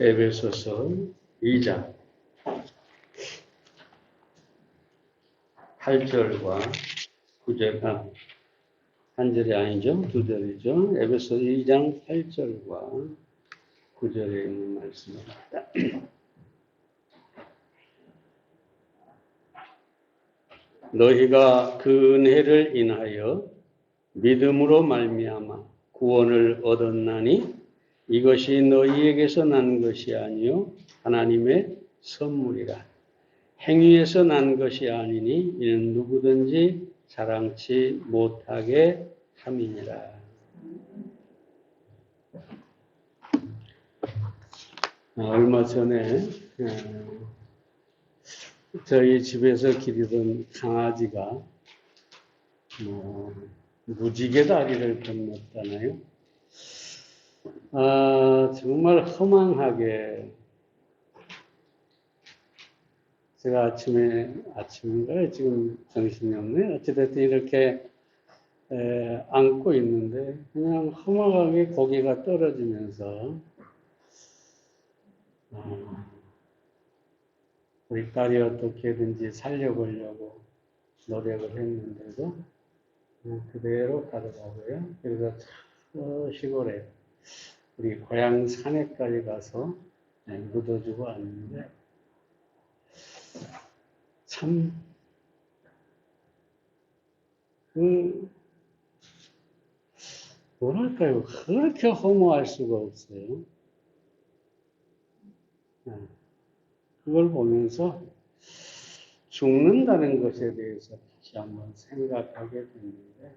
에베소서 2장 8절과 9절, 한 절이 아니죠. 두 절이죠. 에베소서 2장 8절과 9절에 있는 말씀입니다. 너희가 그 은혜를 인하여 믿음으로 말미암아 구원을 얻었나니 이것이 너희에게서 난 것이 아니요 하나님의 선물이라. 행위에서 난 것이 아니니 이는 누구든지 자랑치 못하게 함이니라. 얼마 전에 저희 집에서 기르던 강아지가 무지개 다리를 건넜잖아요. 정말 허망하게 제가 아침인가요? 지금 정신이 없네. 어찌됐든 이렇게 안고 있는데 그냥 허망하게 고개가 떨어지면서 우리 딸이 어떻게든지 살려보려고 노력을 했는데도 그대로 가더라고요. 그래서 저 시골에 우리 고향 산에까지 가서 묻어주고 왔는데 참 뭐랄까요? 그렇게 허무할 수가 없어요. 그걸 보면서 죽는다는 것에 대해서 다시 한번 생각하게 됐는데,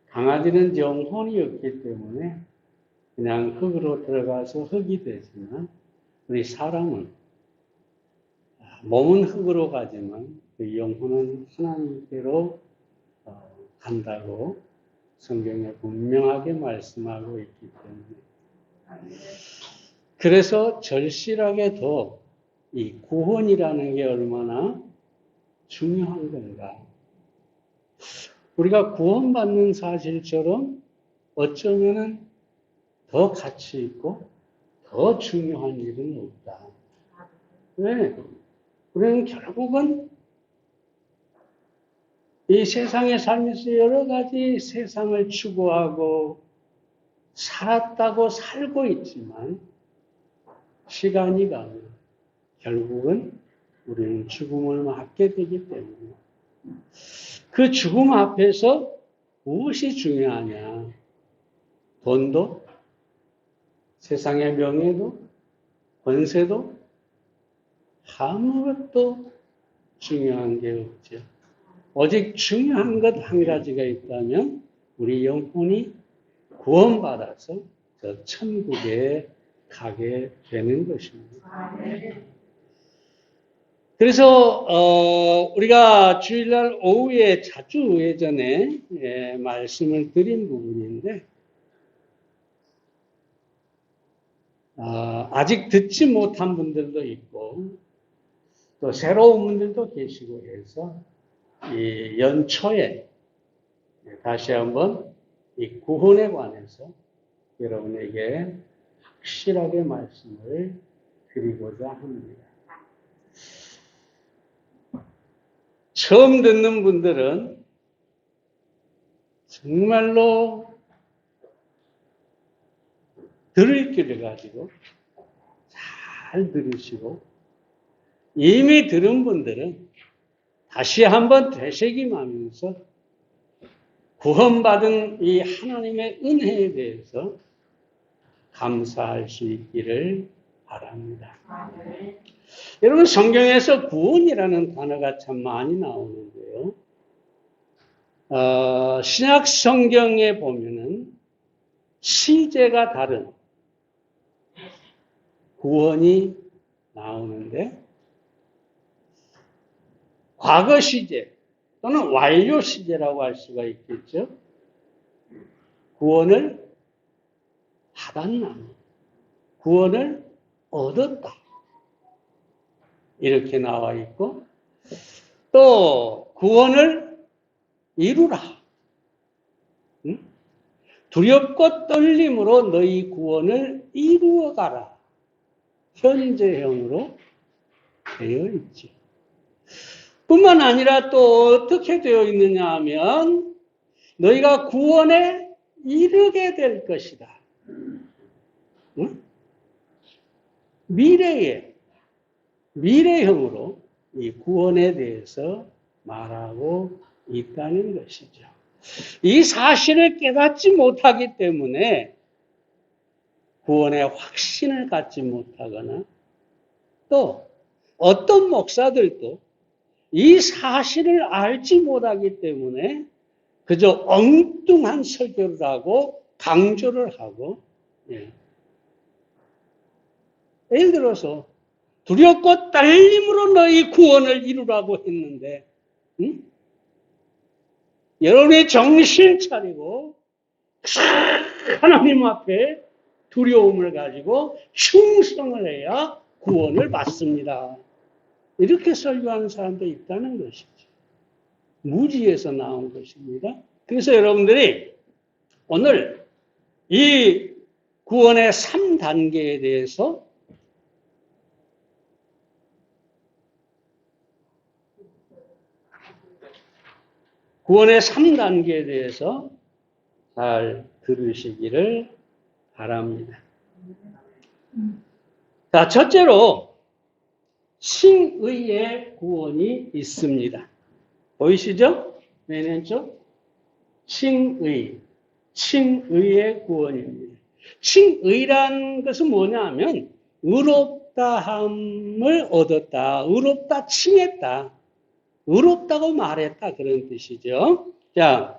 강아지는 영혼이 없기 때문에 그냥 흙으로 들어가서 흙이 되지만, 우리 사람은 몸은 흙으로 가지만 그 영혼은 하나님께로 간다고 성경에 분명하게 말씀하고 있기 때문에, 그래서 절실하게 더 이 구원이라는 게 얼마나 중요한 건가. 우리가 구원받는 사실처럼 어쩌면은 더 가치 있고 더 중요한 일은 없다. 왜? 우리는 결국은 이 세상에 살면서 여러 가지 세상을 추구하고 살았다고 살고 있지만 시간이 가면 결국은 우리는 죽음을 맞게 되기 때문에 그 죽음 앞에서 무엇이 중요하냐? 돈도, 세상의 명예도, 권세도 아무것도 중요한 게 없죠. 오직 중요한 것 한 가지가 있다면 우리 영혼이 구원받아서 저 천국에 가게 되는 것입니다. 그래서 우리가 주일날 오후에 자주 예전에 말씀을 드린 부분인데, 아직 듣지 못한 분들도 있고 또 새로운 분들도 계시고 해서 이 연초에 다시 한번 이 구원에 관해서 여러분에게 확실하게 말씀을 드리고자 합니다. 처음 듣는 분들은 정말로 들을 길을 가지고 잘 들으시고, 이미 들은 분들은 다시 한번 되새김하면서 구원받은 이 하나님의 은혜에 대해서 감사할 수 있기를 바랍니다. 여러분, 성경에서 구원이라는 단어가 참 많이 나오는데요. 신약 성경에 보면은 시제가 다른 구원이 나오는데, 과거 시제 또는 완료 시제라고 할 수가 있겠죠. 구원을 받았나, 구원을 얻었다, 이렇게 나와 있고, 또 구원을 이루라. 두렵고 떨림으로 너희 구원을 이루어가라. 현재형으로 되어 있지. 뿐만 아니라 또 어떻게 되어 있느냐 하면 너희가 구원에 이르게 될 것이다. 응? 미래형으로 이 구원에 대해서 말하고 있다는 것이죠. 이 사실을 깨닫지 못하기 때문에 구원의 확신을 갖지 못하거나 또 어떤 목사들도 이 사실을 알지 못하기 때문에 그저 엉뚱한 설교를 하고 강조를 하고 예를 들어서 두렵고 떨림으로 너희 구원을 이루라고 했는데 여러분이 정신 차리고 하나님 앞에 두려움을 가지고 충성을 해야 구원을 받습니다. 이렇게 설교하는 사람도 있다는 것이죠. 무지에서 나온 것입니다. 그래서 여러분들이 오늘 이 구원의 3단계에 대해서 잘 들으시기를 바랍니다. 자, 첫째로 칭의의 구원이 있습니다. 보이시죠? 맨 왼쪽 칭의의 구원입니다. 칭의란 것은 뭐냐 하면 의롭다함을 얻었다. 의롭다 칭했다. 의롭다고 말했다. 그런 뜻이죠. 자,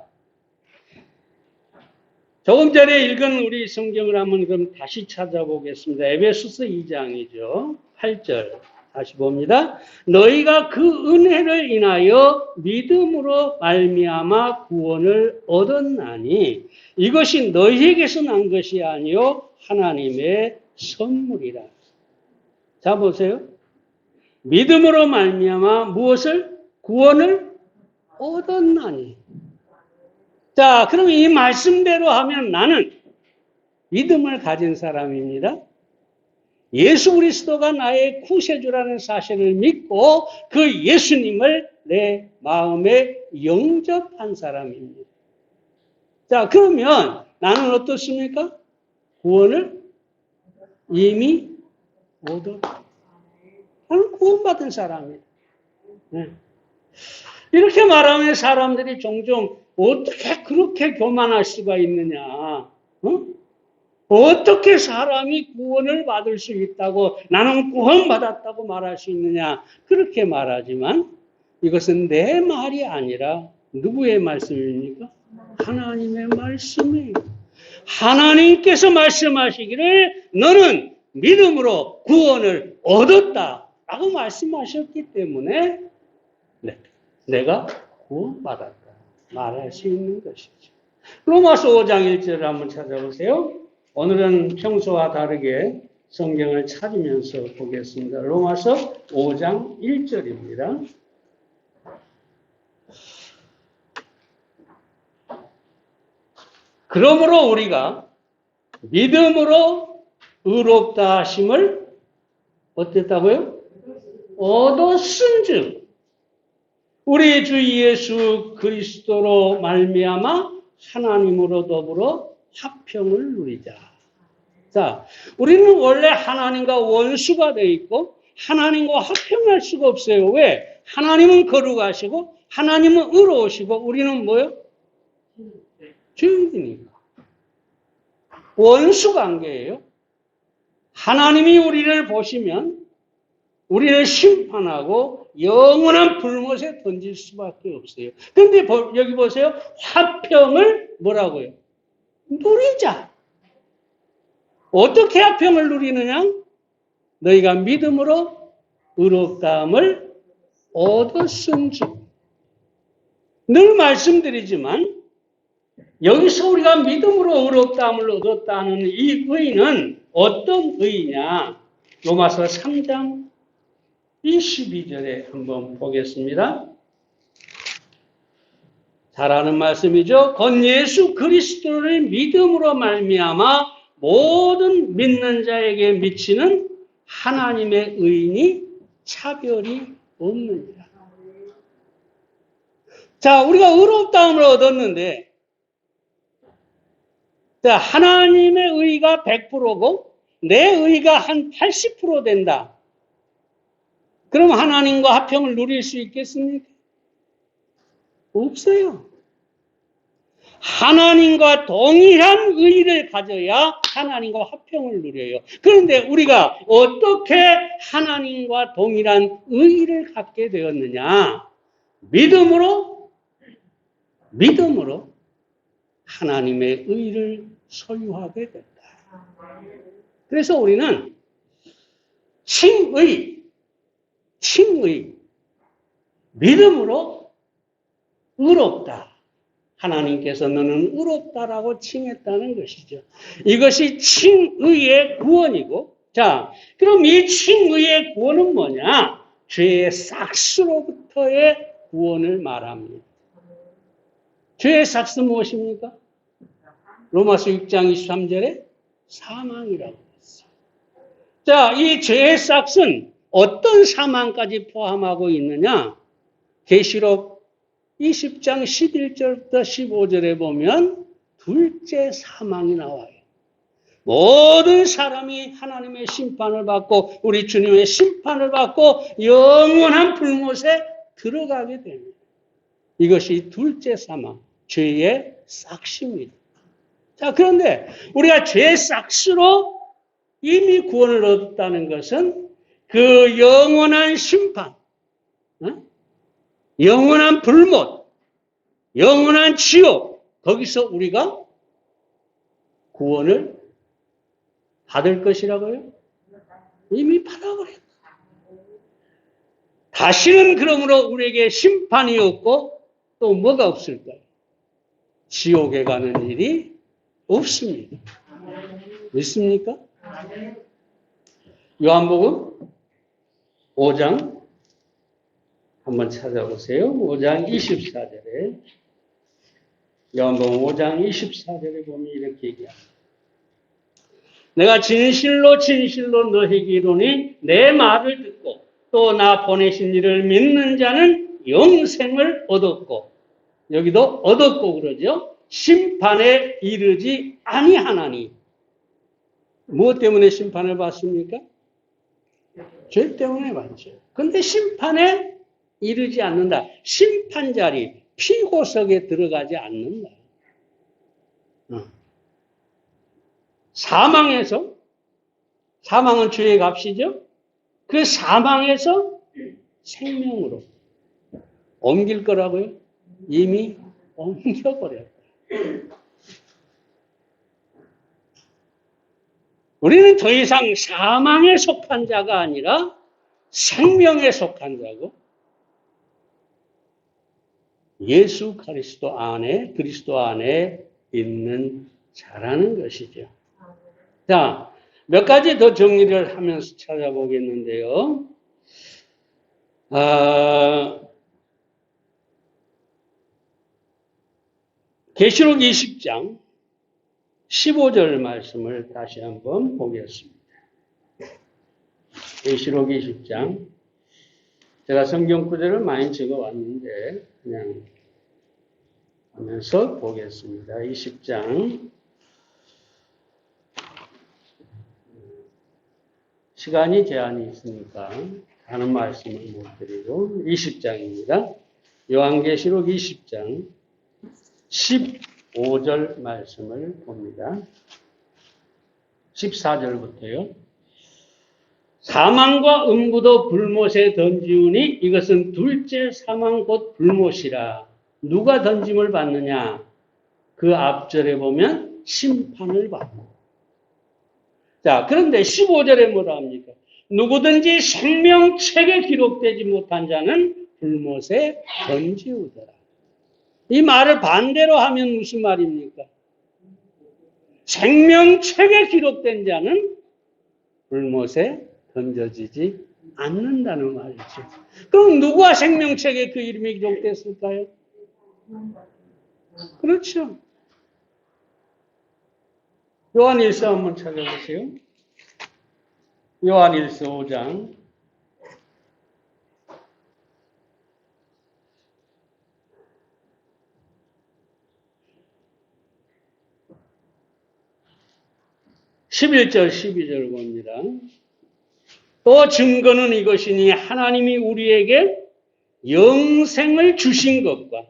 조금 전에 읽은 우리 성경을 한번 그럼 다시 찾아보겠습니다. 에베소서 2장이죠. 8절 다시 봅니다. 너희가 그 은혜를 인하여 믿음으로 말미암아 구원을 얻었나니 이것이 너희에게서 난 것이 아니요 하나님의 선물이라. 자 보세요. 믿음으로 말미암아 무엇을? 구원을 얻었나니. 자, 그럼 이 말씀대로 하면 나는 믿음을 가진 사람입니다. 예수 그리스도가 나의 구세주라는 사실을 믿고 그 예수님을 내 마음에 영접한 사람입니다. 자, 그러면 나는 어떻습니까? 구원을 이미 얻었다. 나는 구원받은 사람이다. 네. 이렇게 말하면 사람들이 종종 어떻게 그렇게 교만할 수가 있느냐? 어떻게 사람이 구원을 받을 수 있다고 나는 구원받았다고 말할 수 있느냐? 그렇게 말하지만 이것은 내 말이 아니라 누구의 말씀입니까? 하나님의 말씀이에요. 하나님께서 말씀하시기를 너는 믿음으로 구원을 얻었다라고 말씀하셨기 때문에 내가 구원받았다 말할 수 있는 것이죠. 로마서 5장 1절을 한번 찾아보세요. 오늘은 평소와 다르게 성경을 찾으면서 보겠습니다. 로마서 5장 1절입니다. 그러므로 우리가 믿음으로 의롭다 하심을 어땠다고요? 얻었은즉 우리 주 예수 그리스도로 말미암아 하나님으로 더불어 화평을 누리자. 자, 우리는 원래 하나님과 원수가 되어 있고 하나님과 화평할 수가 없어요. 왜? 하나님은 거룩하시고 하나님은 의로우시고 우리는 뭐요? 죄인이니까. 원수 관계예요. 하나님이 우리를 보시면 우리를 심판하고 영원한 불못에 던질 수밖에 없어요. 그런데 여기 보세요. 화평을 뭐라고요? 누리자. 어떻게 화평을 누리느냐? 너희가 믿음으로 의롭다함을 얻었은즉. 늘 말씀드리지만 여기서 우리가 믿음으로 의롭다함을 얻었다는 이 의는 어떤 의냐? 로마서 3장 22절에 한번 보겠습니다. 잘 아는 말씀이죠. 건 예수 그리스도를 믿음으로 말미암아 모든 믿는 자에게 미치는 하나님의 의인이 차별이 없느니라. 자, 우리가 의롭다함을 얻었는데, 자, 하나님의 의가 100%고 내 의가 한 80% 된다. 그럼 하나님과 화평을 누릴 수 있겠습니까? 없어요. 하나님과 동일한 의를 가져야 하나님과 화평을 누려요. 그런데 우리가 어떻게 하나님과 동일한 의를 갖게 되었느냐? 믿음으로 하나님의 의를 소유하게 됐다. 그래서 우리는 칭의, 믿음으로 의롭다. 하나님께서 너는 의롭다라고 칭했다는 것이죠. 이것이 칭의의 구원이고, 자, 그럼 이 칭의의 구원은 뭐냐? 죄의 삭스로부터의 구원을 말합니다. 죄의 삭스 무엇입니까? 로마서 6장 23절에 사망이라고 했어요. 자, 이 죄의 삭스는 어떤 사망까지 포함하고 있느냐? 계시록 20장 11절부터 15절에 보면 둘째 사망이 나와요. 모든 사람이 하나님의 심판을 받고 우리 주님의 심판을 받고 영원한 불못에 들어가게 됩니다. 이것이 둘째 사망, 죄의 삭스입니다. 자, 그런데 우리가 죄의 삭스로 이미 구원을 얻었다는 것은 그 영원한 심판, 영원한 불못, 영원한 지옥, 거기서 우리가 구원을 받을 것이라고요? 이미 받아버렸다. 다시는 그러므로 우리에게 심판이 없고 또 뭐가 없을까요? 지옥에 가는 일이 없습니다. 믿습니까? 요한복음 5장 한번 찾아보세요. 5장 24절에 요한복음 5장 24절에 보면 이렇게 얘기합니다. 내가 진실로 너희에게 이르노니 내 말을 듣고 또 나 보내신 이를 믿는 자는 영생을 얻었고, 여기도 얻었고 그러죠. 심판에 이르지 아니하나니. 무엇 때문에 심판을 받습니까? 죄 때문에 받죠. 그런데 심판에 이르지 않는다. 심판 자리, 피고석에 들어가지 않는다. 사망은 죄의 값이죠. 그 사망에서 생명으로 옮길 거라고요? 이미 옮겨버렸다. 우리는 더 이상 사망에 속한 자가 아니라 생명에 속한 자고 예수 그리스도 안에 있는 자라는 것이죠. 자, 몇 가지 더 정리를 하면서 찾아보겠는데요. 계시록 20장 15절 말씀을 다시 한번 보겠습니다. 계시록 20장, 제가 성경 구절을 많이 적어왔는데 그냥 하면서 보겠습니다. 20장, 시간이 제한이 있으니까 하는 말씀을 못 드리고 20장입니다. 요한계시록 20장 15절 말씀을 봅니다. 14절부터요. 사망과 음부도 불못에 던지우니 이것은 둘째 사망 곧 불못이라. 누가 던짐을 받느냐? 그 앞절에 보면 심판을 받고. 자, 그런데 15절에 뭐라 합니까? 누구든지 생명책에 기록되지 못한 자는 불못에 던지우더라. 이 말을 반대로 하면 무슨 말입니까? 생명책에 기록된 자는 불못에 던져지지 않는다는 말이죠. 그럼 누가 생명책에 그 이름이 기록됐을까요? 그렇죠. 요한 1서 한번 찾아보세요. 요한일서 5장 11절 12절 봅니다. 또 증거는 이것이니 하나님이 우리에게 영생을 주신 것과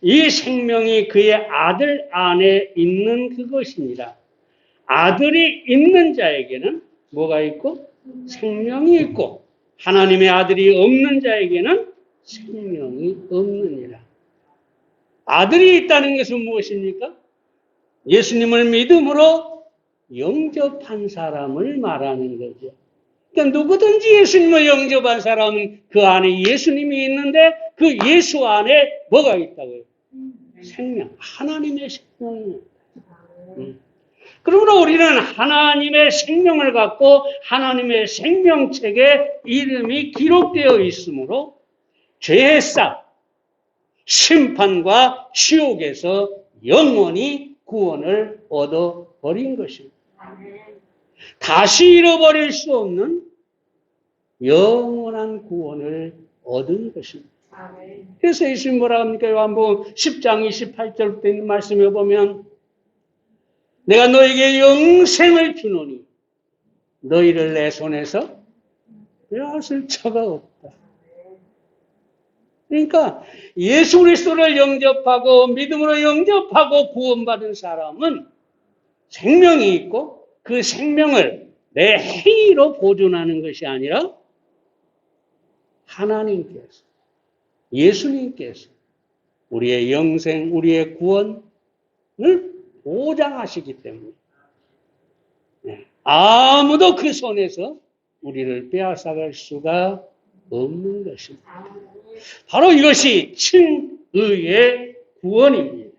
이 생명이 그의 아들 안에 있는 그것이니라. 아들이 있는 자에게는 뭐가 있고? 생명이 있고 하나님의 아들이 없는 자에게는 생명이 없느니라. 아들이 있다는 것은 무엇입니까? 예수님을 믿음으로 영접한 사람을 말하는 거죠. 그러니까 누구든지 예수님을 영접한 사람은 그 안에 예수님이 있는데 그 예수 안에 뭐가 있다고요? 생명, 하나님의 생명입니다. 그러므로 우리는 하나님의 생명을 갖고 하나님의 생명책에 이름이 기록되어 있으므로 죄의 싹, 심판과 지옥에서 영원히 구원을 얻어버린 것입니다. 다시 잃어버릴 수 없는 영원한 구원을 얻은 것입니다. 그래서 예수님 뭐라 합니까? 요한복음 10장 28절 때 있는 말씀에 보면 내가 너에게 영생을 주노니 너희를 내 손에서 빼앗을 자가 없다. 그러니까 예수 그리스도를 영접하고 믿음으로 영접하고 구원받은 사람은 생명이 있고 그 생명을 내 행위로 보존하는 것이 아니라 하나님께서, 예수님께서 우리의 영생, 우리의 구원을 보장하시기 때문에 아무도 그 손에서 우리를 빼앗아갈 수가 없는 것입니다. 바로 이것이 칭의의 구원입니다.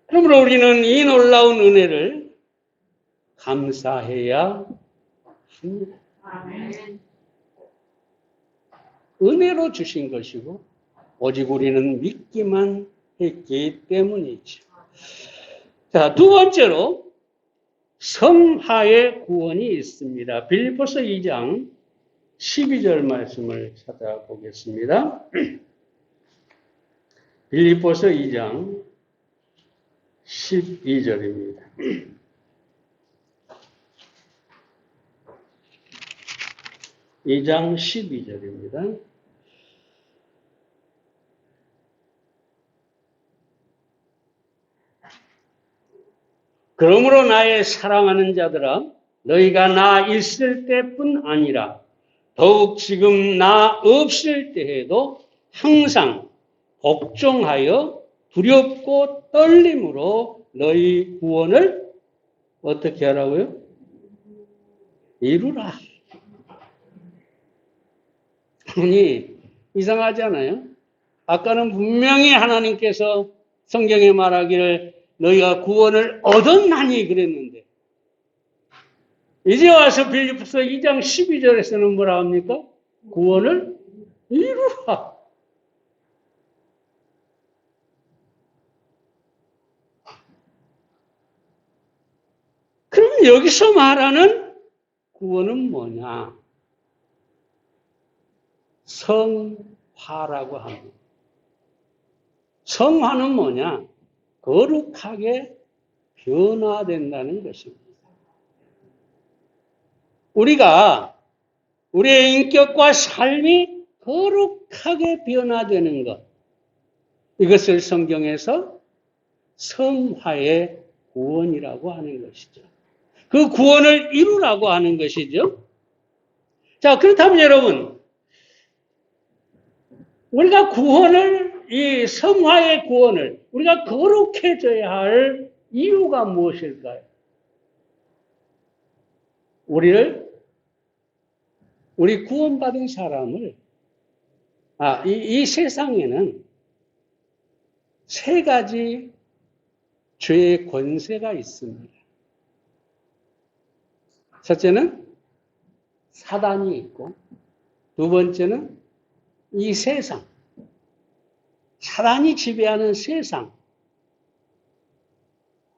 그러므로 우리는 이 놀라운 은혜를 감사해야 합니다. 은혜로 주신 것이고 오직 우리는 믿기만 했기 때문이죠. 자, 두 번째로 성화의 구원이 있습니다. 빌립보서 2장 12절 말씀을 찾아보겠습니다. 빌립보서 2장 12절입니다. 이 장 12절입니다. 그러므로 나의 사랑하는 자들아 너희가 나 있을 때뿐 아니라 더욱 지금 나 없을 때에도 항상 걱정하여 두렵고 떨림으로 너희 구원을 어떻게 하라고요? 이루라. 아니, 이상하지 않아요? 아까는 분명히 하나님께서 성경에 말하기를 너희가 구원을 얻었나니 그랬는데 이제 와서 빌립보서 2장 12절에서는 뭐라 합니까? 구원을 이루라. 그럼 여기서 말하는 구원은 뭐냐? 성화라고 합니다. 성화는 뭐냐? 거룩하게 변화된다는 것입니다. 우리가 우리의 인격과 삶이 거룩하게 변화되는 것, 이것을 성경에서 성화의 구원이라고 하는 것이죠. 그 구원을 이루라고 하는 것이죠. 자, 그렇다면 여러분, 우리가 구원을, 이 성화의 구원을 우리가 거룩해져야 할 이유가 무엇일까요? 우리 구원받은 사람을, 이 세상에는 세 가지 죄의 권세가 있습니다. 첫째는 사단이 있고, 두 번째는 이 세상, 사단이 지배하는 세상,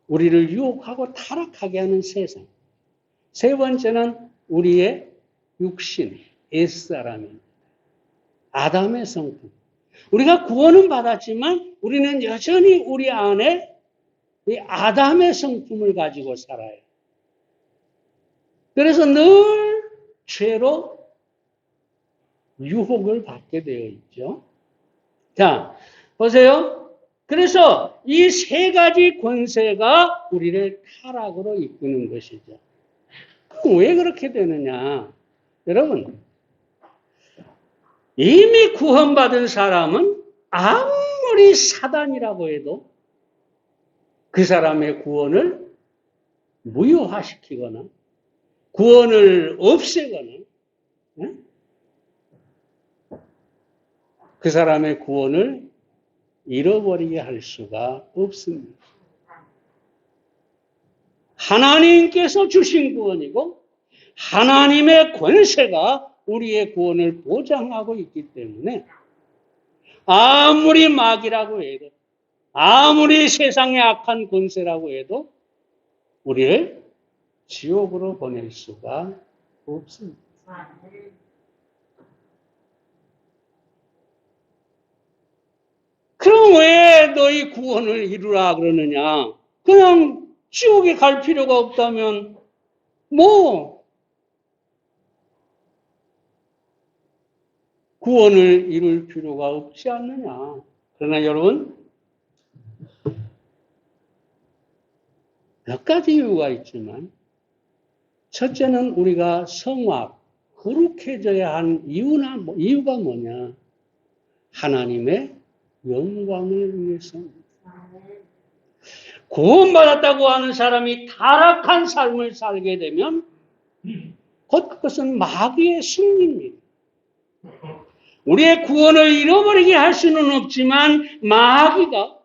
우리를 유혹하고 타락하게 하는 세상. 세 번째는 우리의 육신, 옛사람입니다. 아담의 성품. 우리가 구원은 받았지만 우리는 여전히 우리 안에 이 아담의 성품을 가지고 살아요. 그래서 늘 죄로 유혹을 받게 되어 있죠. 자, 보세요. 그래서 이 세 가지 권세가 우리를 타락으로 이끄는 것이죠. 그럼 왜 그렇게 되느냐? 여러분, 이미 구원받은 사람은 아무리 사단이라고 해도 그 사람의 구원을 무효화시키거나 구원을 없애거나 그 사람의 구원을 잃어버리게 할 수가 없습니다. 하나님께서 주신 구원이고 하나님의 권세가 우리의 구원을 보장하고 있기 때문에 아무리 마귀라고 해도 아무리 세상의 악한 권세라고 해도 우리를 지옥으로 보낼 수가 없습니다. 그럼 왜 너희 구원을 이루라 그러느냐? 그냥 지옥에 갈 필요가 없다면 구원을 이룰 필요가 없지 않느냐? 그러나 여러분, 몇 가지 이유가 있지만 첫째는 우리가 성악, 거룩해져야 한 이유가 뭐냐? 하나님의 영광을 위해서입니다. 구원받았다고 하는 사람이 타락한 삶을 살게 되면 곧 그것은 마귀의 승리입니다. 우리의 구원을 잃어버리게 할 수는 없지만 마귀가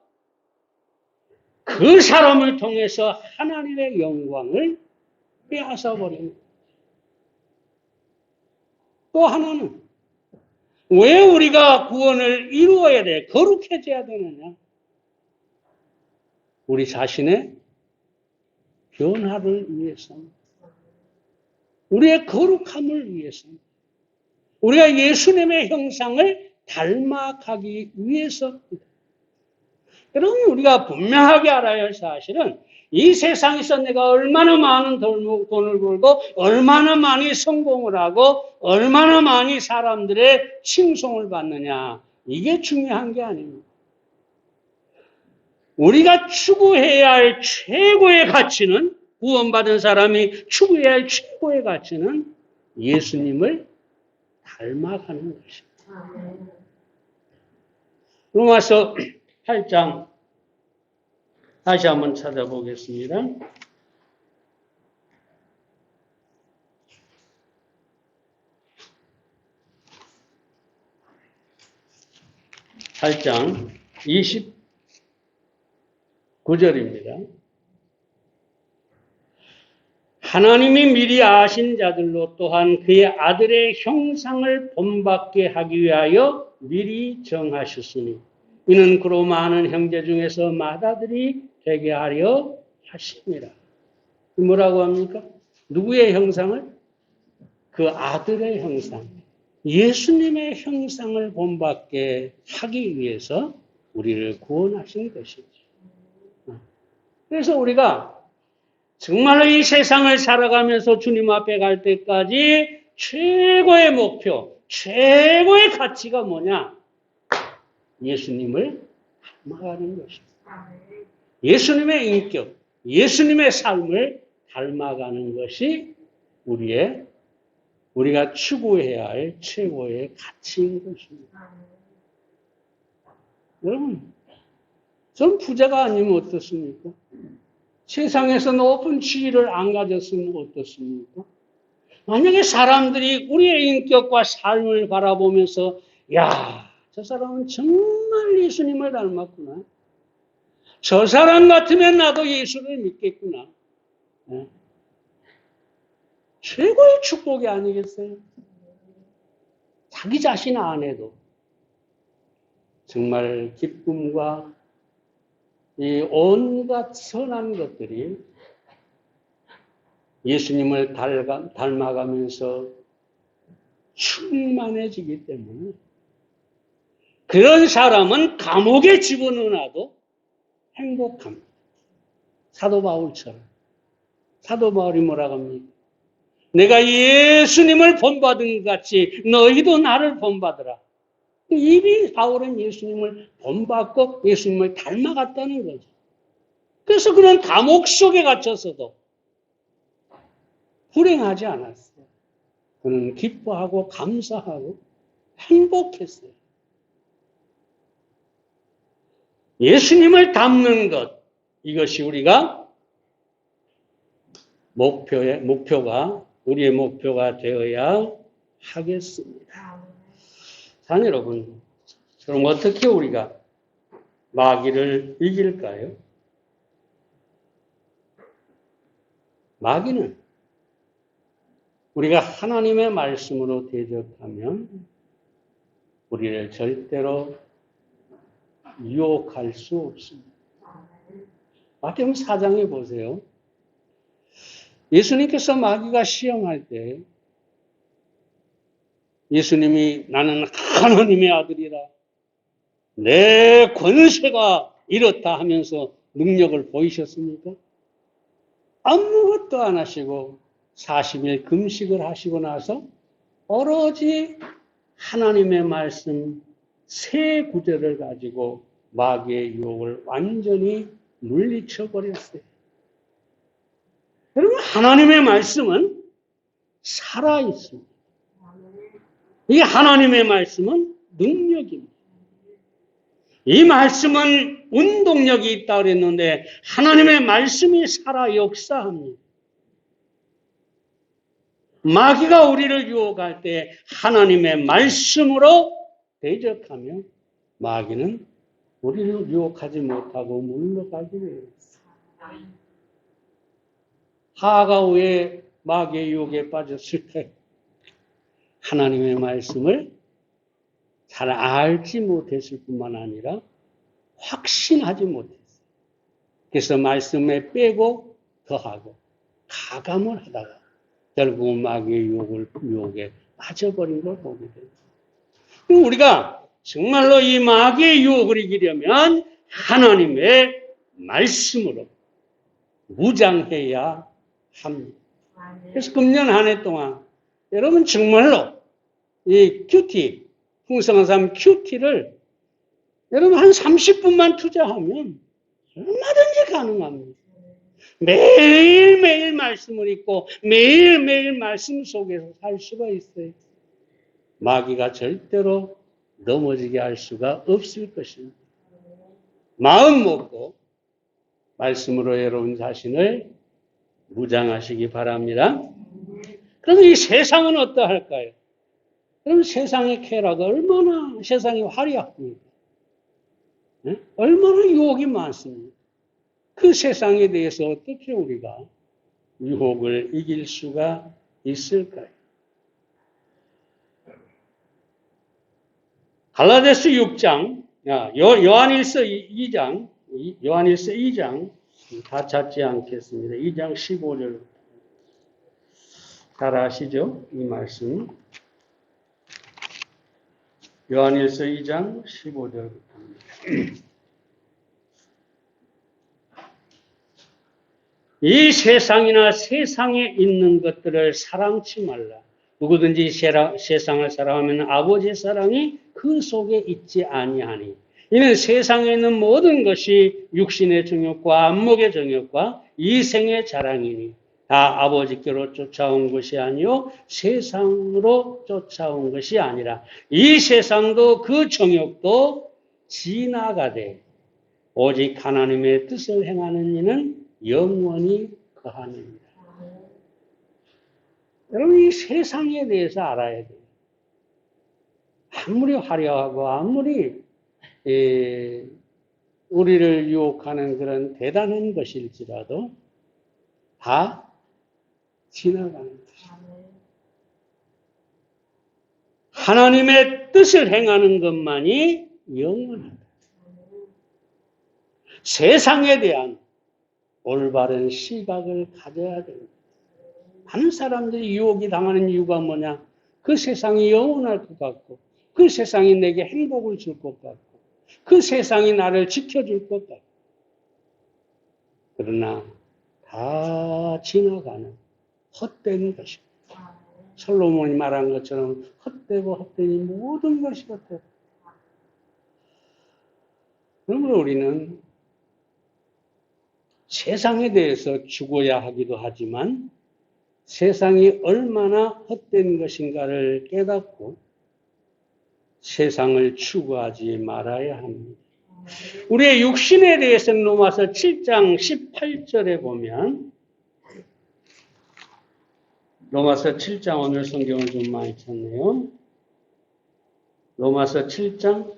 그 사람을 통해서 하나님의 영광을 빼앗아버립니다. 또 하나는 왜 우리가 구원을 이루어야 돼? 거룩해져야 되느냐? 우리 자신의 변화를 위해서, 우리의 거룩함을 위해서, 우리가 예수님의 형상을 닮아가기 위해서입니다. 여러분, 우리가 분명하게 알아야 할 사실은 이 세상에서 내가 얼마나 많은 돈을 벌고 얼마나 많이 성공을 하고 얼마나 많이 사람들의 칭송을 받느냐, 이게 중요한 게 아닙니다. 우리가 추구해야 할 최고의 가치는, 구원받은 사람이 추구해야 할 최고의 가치는 예수님을 닮아가는 것입니다. 로마서 8장 다시 한번 찾아보겠습니다. 8장 29절입니다. 하나님이 미리 아신 자들로 또한 그의 아들의 형상을 본받게 하기 위하여 미리 정하셨으니 이는 그로 많은 형제 중에서 맏아들이 되게 하려 하십니다. 뭐라고 합니까? 누구의 형상을? 그 아들의 형상, 예수님의 형상을 본받게 하기 위해서 우리를 구원하신 것이죠. 그래서 우리가 정말로 이 세상을 살아가면서 주님 앞에 갈 때까지 최고의 목표, 최고의 가치가 뭐냐? 예수님을 닮아가는 것입니다. 예수님의 인격, 예수님의 삶을 닮아가는 것이 우리가 추구해야 할 최고의 가치인 것입니다. 여러분, 전 부자가 아니면 어떻습니까? 세상에서 높은 지위를 안 가졌으면 어떻습니까? 만약에 사람들이 우리의 인격과 삶을 바라보면서 야, 저 사람은 정말 예수님을 닮았구나. 저 사람 같으면 나도 예수를 믿겠구나. 네. 최고의 축복이 아니겠어요? 자기 자신 안에도 정말 기쁨과 이 온갖 선한 것들이 예수님을 닮아가면서 충만해지기 때문에 그런 사람은 감옥에 집어넣어놔도 행복합니다. 사도 바울처럼. 사도 바울이 뭐라고 합니까? 내가 예수님을 본받은 것 같이 너희도 나를 본받으라. 이미 바울은 예수님을 본받고 예수님을 닮아갔다는 거죠. 그래서 그런 감옥 속에 갇혀서도 불행하지 않았어요. 그는 기뻐하고 감사하고 행복했어요. 예수님을 닮는 것, 이것이 우리가 우리의 목표가 되어야 하겠습니다. 자, 여러분, 그럼 어떻게 우리가 마귀를 이길까요? 마귀는 우리가 하나님의 말씀으로 대적하면 우리를 절대로 유혹할 수 없습니다. 마태복음 4장에 보세요. 예수님께서 마귀가 시험할 때 예수님이 나는 하나님의 아들이라 내 권세가 이렇다 하면서 능력을 보이셨습니까? 아무것도 안 하시고 40일 금식을 하시고 나서 오로지 하나님의 말씀 3구절을 가지고 마귀의 유혹을 완전히 물리쳐 버렸어요. 여러분, 하나님의 말씀은 살아있습니다. 이 하나님의 말씀은 능력입니다. 이 말씀은 운동력이 있다고 그랬는데 하나님의 말씀이 살아 역사합니다. 마귀가 우리를 유혹할 때 하나님의 말씀으로 대적하면 마귀는 우리를 유혹하지 못하고 물러가게 됩니다. 하가 왜 마귀의 유혹에 빠졌을까요? 하나님의 말씀을 잘 알지 못했을 뿐만 아니라 확신하지 못했어요. 그래서 말씀에 빼고 더하고 가감을 하다가 결국은 마귀의 유혹에 빠져버린 걸 보게 됩니다. 우리가 정말로 이 마귀의 유혹을 이기려면 하나님의 말씀으로 무장해야 합니다. 그래서 금년 한 해 동안 여러분 정말로 이 큐티, 풍성한 삶 큐티를 여러분 한 30분만 투자하면 얼마든지 가능합니다. 매일매일 말씀을 읽고 매일매일 말씀 속에서 살 수가 있어요. 마귀가 절대로 넘어지게 할 수가 없을 것입니다. 마음 먹고 말씀으로 여러분 자신을 무장하시기 바랍니다. 그럼 이 세상은 어떠할까요? 그럼 세상의 쾌락은 얼마나 세상이 화려합니까? 네? 얼마나 유혹이 많습니까? 그 세상에 대해서 어떻게 우리가 유혹을 이길 수가 있을까요? 갈라디아서 6장, 요한일서 2장, 다 찾지 않겠습니다. 2장 15절. 잘 아시죠? 이 말씀. 요한일서 2장 15절. 이 세상이나 세상에 있는 것들을 사랑치 말라. 누구든지 세상을 사랑하면 아버지의 사랑이 그 속에 있지 아니하니. 이는 세상에 있는 모든 것이 육신의 정욕과 안목의 정욕과 이생의 자랑이니 다 아버지께로 쫓아온 것이 아니요 세상으로 쫓아온 것이 아니라 이 세상도 그 정욕도 지나가되 오직 하나님의 뜻을 행하는 이는 영원히 거하느니라. 여러분 이 세상에 대해서 알아야 돼요. 아무리 화려하고 아무리 우리를 유혹하는 그런 대단한 것일지라도 다 지나가는 것입니다. 하나님의 뜻을 행하는 것만이 영원하다. 세상에 대한 올바른 시각을 가져야 됩니다. 많은 사람들이 유혹이 당하는 이유가 뭐냐? 그 세상이 영원할 것 같고, 그 세상이 내게 행복을 줄 것 같고, 그 세상이 나를 지켜줄 것 같고. 그러나 다 지나가는 헛된 것입니다. 솔로몬이 말한 것처럼 헛되고 헛되니 모든 것이 헛되다. 그러므로 우리는 세상에 대해서 죽어야 하기도 하지만 세상이 얼마나 헛된 것인가를 깨닫고 세상을 추구하지 말아야 합니다. 우리의 육신에 대해서는 로마서 7장 18절에 보면 로마서 7장 오늘 성경을 좀 많이 찾네요. 로마서 7장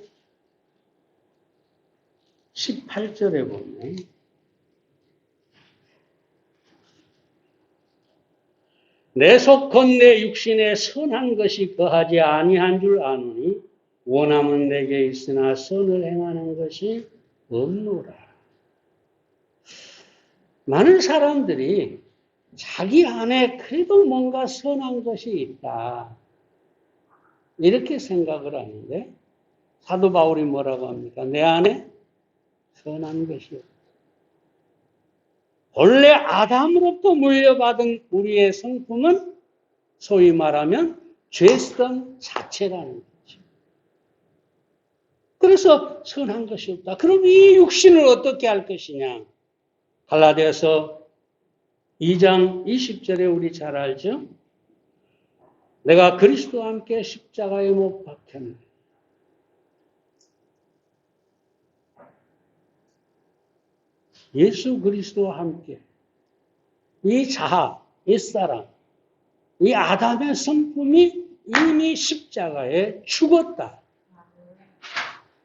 18절에 보면 내 속 곧 내 육신에 선한 것이 거하지 아니한 줄 아노니 원함은 내게 있으나 선을 행하는 것이 없노라. 많은 사람들이 자기 안에 그래도 뭔가 선한 것이 있다. 이렇게 생각을 하는데 사도 바울이 뭐라고 합니까? 내 안에 선한 것이 없다. 본래 아담으로부터 물려받은 우리의 성품은 소위 말하면 죄성 자체라는 거죠. 그래서 선한 것이 없다. 그럼 이 육신을 어떻게 할 것이냐? 갈라디아서 2장 20절에 우리 잘 알죠? 내가 그리스도와 함께 십자가에 못 박혔네. 예수 그리스도와 함께 이 자아, 옛사람, 이 아담의 성품이 이미 십자가에 죽었다.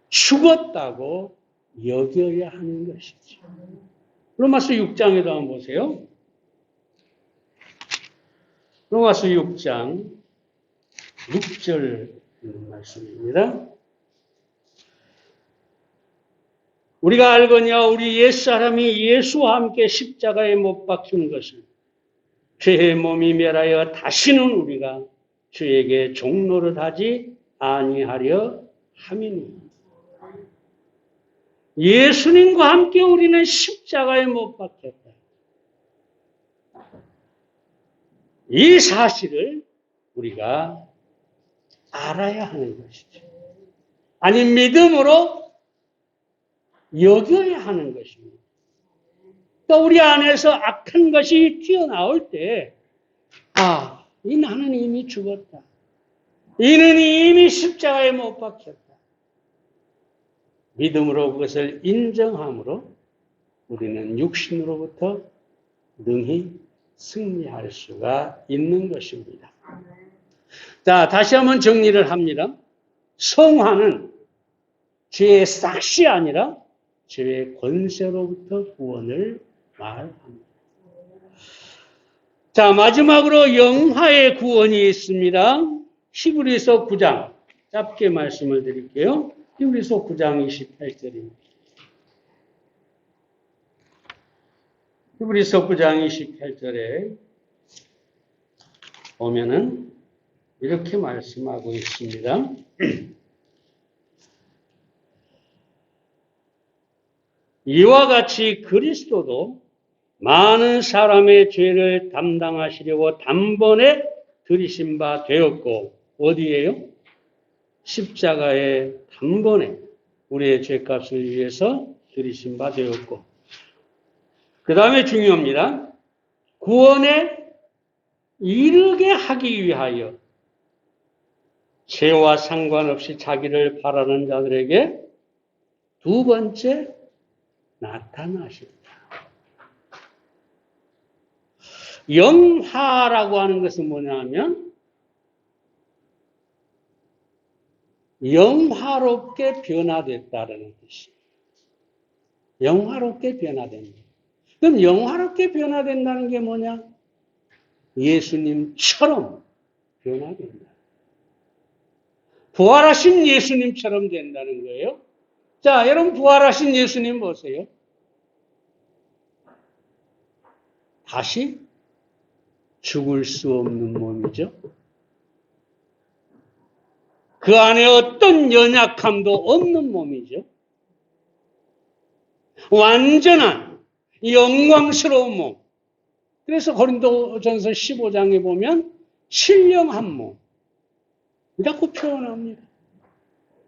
죽었다고 여겨야 하는 것이죠. 로마서 6장에도 한번 보세요. 로마서 6장 6절 있는 말씀입니다. 우리가 알거니와 우리 옛사람이 예수와 함께 십자가에 못 박힌 것은 죄의 몸이 멸하여 다시는 우리가 죄에게 종노릇하지 아니하려 함이니. 예수님과 함께 우리는 십자가에 못 박혔다. 이 사실을 우리가 알아야 하는 것이죠. 아니 믿음으로 여겨야 하는 것입니다. 또 우리 안에서 악한 것이 튀어나올 때 이 나는 이미 죽었다. 이는 이미 십자가에 못 박혔다. 믿음으로 그것을 인정함으로 우리는 육신으로부터 능히 승리할 수가 있는 것입니다. 자, 다시 한번 정리를 합니다. 성화는 죄의 싹이 아니라 죄의 권세로부터 구원을 말합니다. 자, 마지막으로 영화의 구원이 있습니다. 히브리서 9장 짧게 말씀을 드릴게요. 히브리서 9장 28절입니다. 히브리서 9장 28절에 보면은 이렇게 말씀하고 있습니다. 이와 같이 그리스도도 많은 사람의 죄를 담당하시려고 단번에 들이신 바 되었고, 어디에요? 십자가에 단번에 우리의 죄값을 위해서 들이신 바 되었고, 그 다음에 중요합니다. 구원에 이르게 하기 위하여 죄와 상관없이 자기를 바라는 자들에게 두 번째 나타나십니다. 영화라고 하는 것은 뭐냐면 영화롭게 변화됐다는 뜻이에요. 영화롭게 변화된다. 그럼 영화롭게 변화된다는 게 뭐냐? 예수님처럼 변화된다. 부활하신 예수님처럼 된다는 거예요. 자, 여러분 부활하신 예수님 보세요. 다시 죽을 수 없는 몸이죠. 그 안에 어떤 연약함도 없는 몸이죠. 완전한 영광스러운 몸. 그래서 고린도전서 15장에 보면 신령한 몸이라고 표현합니다.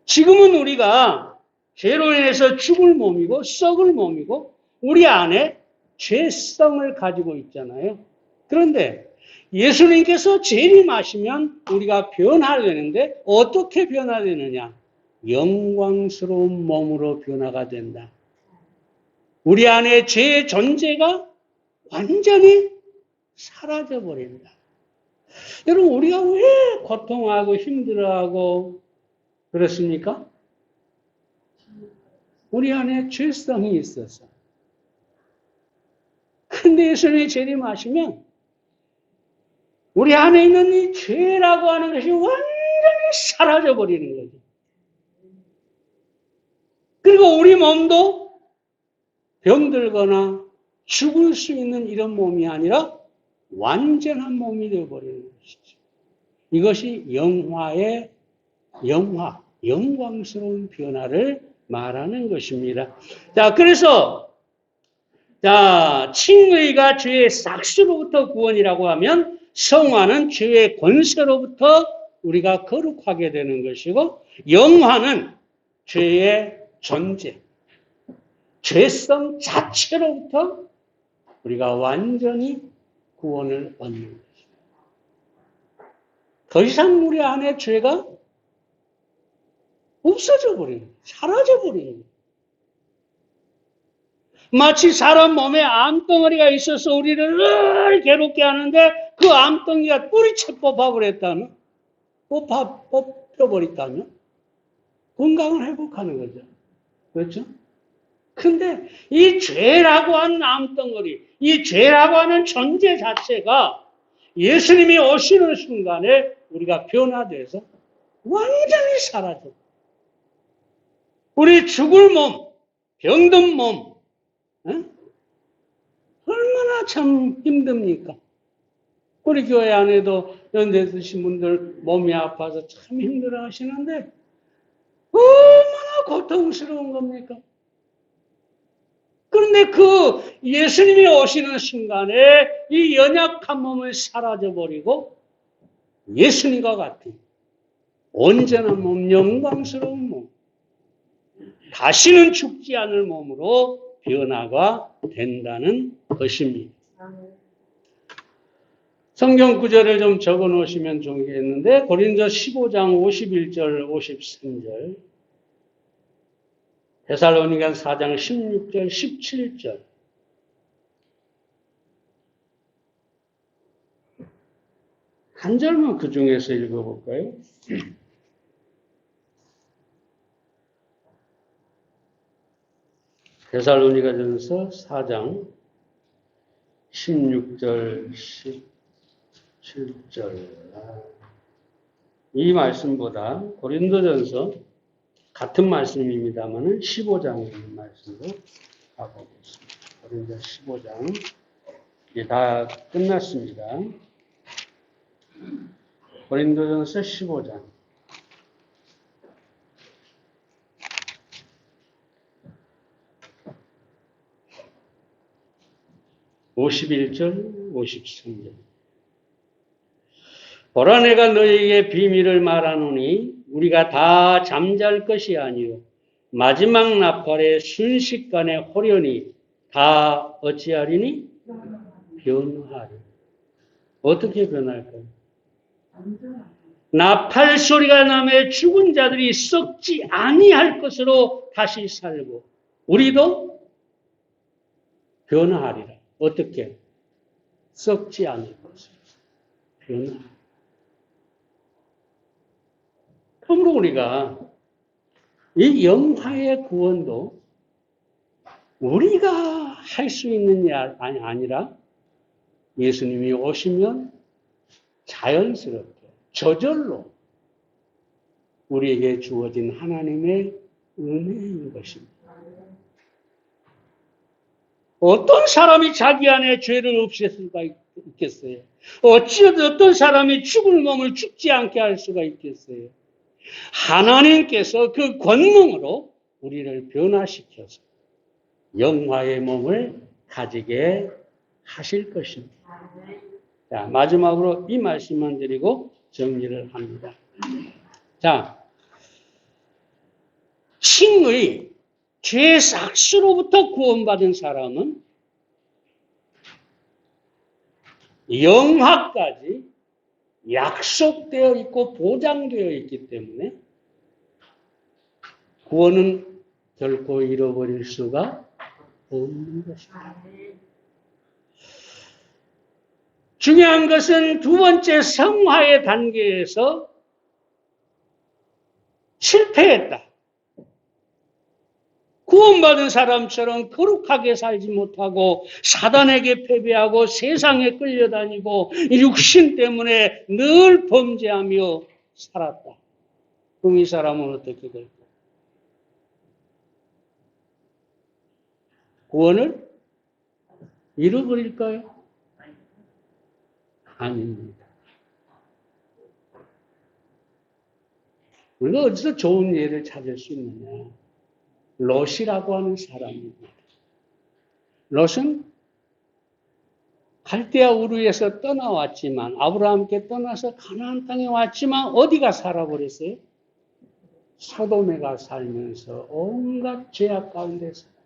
지금은 우리가 죄로 인해서 죽을 몸이고 썩을 몸이고 우리 안에 죄성을 가지고 있잖아요. 그런데 예수님께서 재림하시면 우리가 변화되는데 어떻게 변화되느냐? 영광스러운 몸으로 변화가 된다. 우리 안에 죄의 존재가 완전히 사라져버린다. 여러분, 우리가 왜 고통하고 힘들어하고 그렇습니까? 우리 안에 죄성이 있어서. 근데 예수님이 재림하시면 우리 안에 있는 이 죄라고 하는 것이 완전히 사라져버리는 거죠. 그리고 우리 몸도 병들거나 죽을 수 있는 이런 몸이 아니라 완전한 몸이 되어버리는 것이죠. 이것이 영광스러운 변화를 말하는 것입니다. 자, 그래서, 칭의가 죄의 삭스로부터 구원이라고 하면 성화는 죄의 권세로부터 우리가 거룩하게 되는 것이고, 영화는 죄의 존재, 죄성 자체로부터 우리가 완전히 구원을 얻는 것입니다. 더 이상 우리 안에 죄가 없어져 버리는 거예요. 사라져 버리는 거예요. 마치 사람 몸에 암덩어리가 있어서 우리를 늘 괴롭게 하는데 그 암덩이가 뿌리채 뽑아버렸다면, 뽑혀버렸다면 건강을 회복하는 거죠. 그렇죠? 근데 이 죄라고 하는 암덩어리, 이 죄라고 하는 존재 자체가 예수님이 오시는 순간에 우리가 변화돼서 완전히 사라져. 우리 죽을 몸, 병든 몸, 얼마나 참 힘듭니까? 우리 교회 안에도 연세 드신 분들 몸이 아파서 참 힘들어 하시는데 얼마나 고통스러운 겁니까? 그런데 그 예수님이 오시는 순간에 이 연약한 몸을 사라져버리고 예수님과 같은 온전한 몸, 영광스러운 몸, 다시는 죽지 않을 몸으로 변화가 된다는 것입니다. 성경 구절을 좀 적어 놓으시면 좋겠는데 고린도 15장 51절 53절, 데살로니가 4장 16절 17절, 한 절만 그 중에서 읽어볼까요? 데살로니가전서 4장 16절 17절. 이 말씀보다 고린도전서 같은 말씀입니다만 15장 말씀으로 가보겠습니다. 고린도 15장 이제 다 끝났습니다. 고린도전서 15장 51절 53절. 보라 내가 너희에게 비밀을 말하노니 우리가 다 잠잘 것이 아니요 마지막 나팔의 순식간에 호련히 다 어찌하리니? 변하리. 어떻게 변할까요? 나팔 소리가 나며 죽은 자들이 썩지 아니할 것으로 다시 살고 우리도 변화하리라. 어떻게? 썩지 않을 것으로 변화하리라. 그러므로 우리가 이 영화의 구원도 우리가 할 수 있는 게 아니라 예수님이 오시면 자연스럽게 저절로 우리에게 주어진 하나님의 은혜인 것입니다. 어떤 사람이 자기 안에 죄를 없앨 수가 있겠어요? 어찌 어떤 사람이 죽을 몸을 죽지 않게 할 수가 있겠어요? 하나님께서 그 권능으로 우리를 변화시켜서 영화의 몸을 가지게 하실 것입니다. 자, 마지막으로 이 말씀만 드리고 정리를 합니다. 자, 칭의 죄 삭시로부터 구원받은 사람은 영화까지 약속되어 있고 보장되어 있기 때문에 구원은 결코 잃어버릴 수가 없는 것입니다. 중요한 것은 두 번째 성화의 단계에서 실패했다. 구원받은 사람처럼 거룩하게 살지 못하고 사단에게 패배하고 세상에 끌려다니고 육신 때문에 늘 범죄하며 살았다. 그럼 이 사람은 어떻게 될까? 구원을 잃어버릴까요? 아닙니다. 우리가 어디서 좋은 예를 찾을 수 있느냐? 롯이라고 하는 사람입니다. 롯은 갈대아 우르에서 떠나왔지만 아브라함께 떠나서 가나안 땅에 왔지만 어디가 살아버렸어요? 소돔에 가 살면서 온갖 죄악 가운데 살았어요.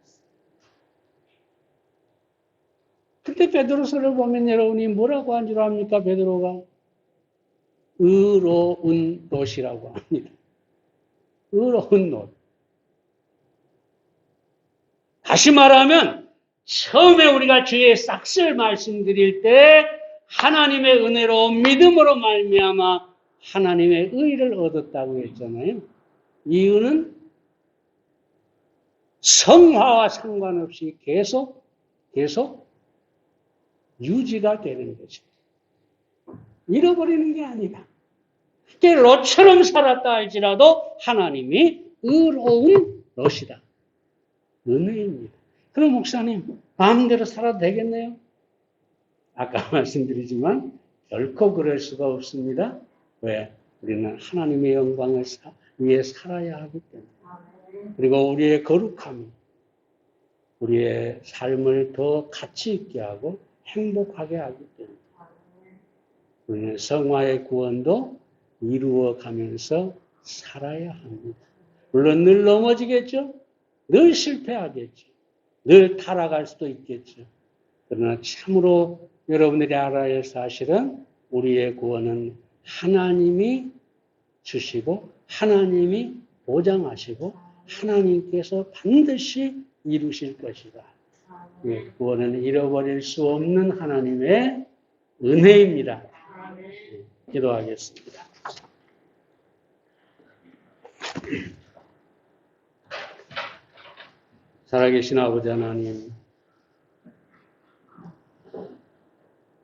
그때 베드로서를 보면 여러분이 뭐라고 한 줄 압니까? 베드로가 의로운 롯이라고 합니다. 의로운 롯. 다시 말하면 처음에 우리가 주의 싹쓸 말씀드릴 때 하나님의 은혜로 믿음으로 말미암아 하나님의 의를 얻었다고 했잖아요. 이유는 성화와 상관없이 계속 유지가 되는 거죠. 잃어버리는 게 아니다. 롯처럼 살았다 할지라도 하나님이 의로운 롯이다. 은혜입니다. 그럼 목사님 마음대로 살아도 되겠네요? 아까 말씀드리지만 결코 그럴 수가 없습니다. 왜? 우리는 하나님의 영광을 위해 살아야 하기 때문에. 그리고 우리의 거룩함이 우리의 삶을 더 가치 있게 하고 행복하게 하기 때문에 우리는 성화의 구원도 이루어가면서 살아야 합니다. 물론 늘 넘어지겠죠? 늘 실패하겠죠. 늘 타락할 수도 있겠죠. 그러나 참으로 여러분들이 알아야 할 사실은 우리의 구원은 하나님이 주시고 하나님이 보장하시고 하나님께서 반드시 이루실 것이다. 구원은 잃어버릴 수 없는 하나님의 은혜입니다. 기도하겠습니다. 살아계신 아버지 하나님,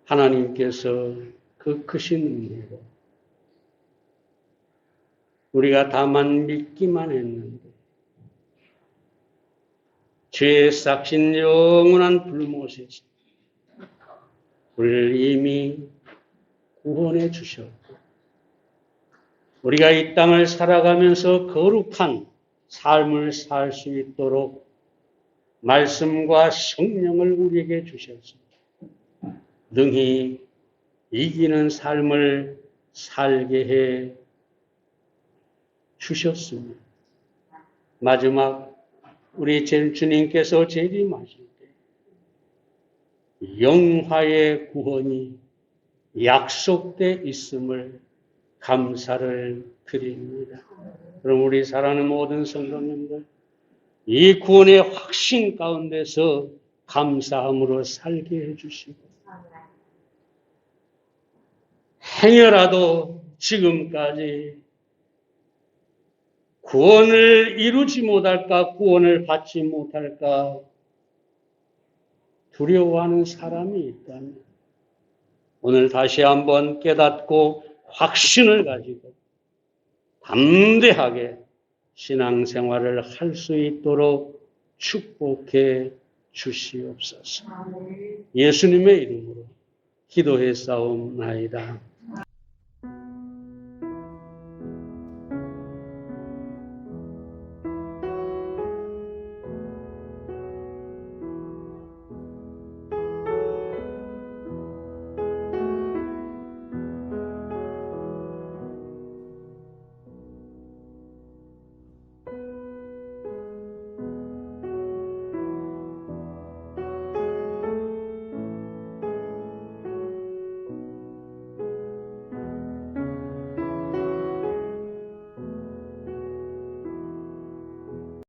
하나님께서 그 크신 은혜로 우리가 다만 믿기만 했는데 죄에 싹신 영원한 불못에서 우리를 이미 구원해 주셨고 우리가 이 땅을 살아가면서 거룩한 삶을 살 수 있도록 말씀과 성령을 우리에게 주셔서 능히 이기는 삶을 살게 해 주셨습니다. 마지막 우리 주님께서 재림하실 때 영화의 구원이 약속돼 있음을 감사를 드립니다. 그럼 우리 사랑하는 모든 성도님들 이 구원의 확신 가운데서 감사함으로 살게 해주시고 행여라도 지금까지 구원을 이루지 못할까 구원을 받지 못할까 두려워하는 사람이 있다면 오늘 다시 한번 깨닫고 확신을 가지고 담대하게 신앙생활을 할 수 있도록 축복해 주시옵소서. 예수님의 이름으로 기도해 싸움나이다.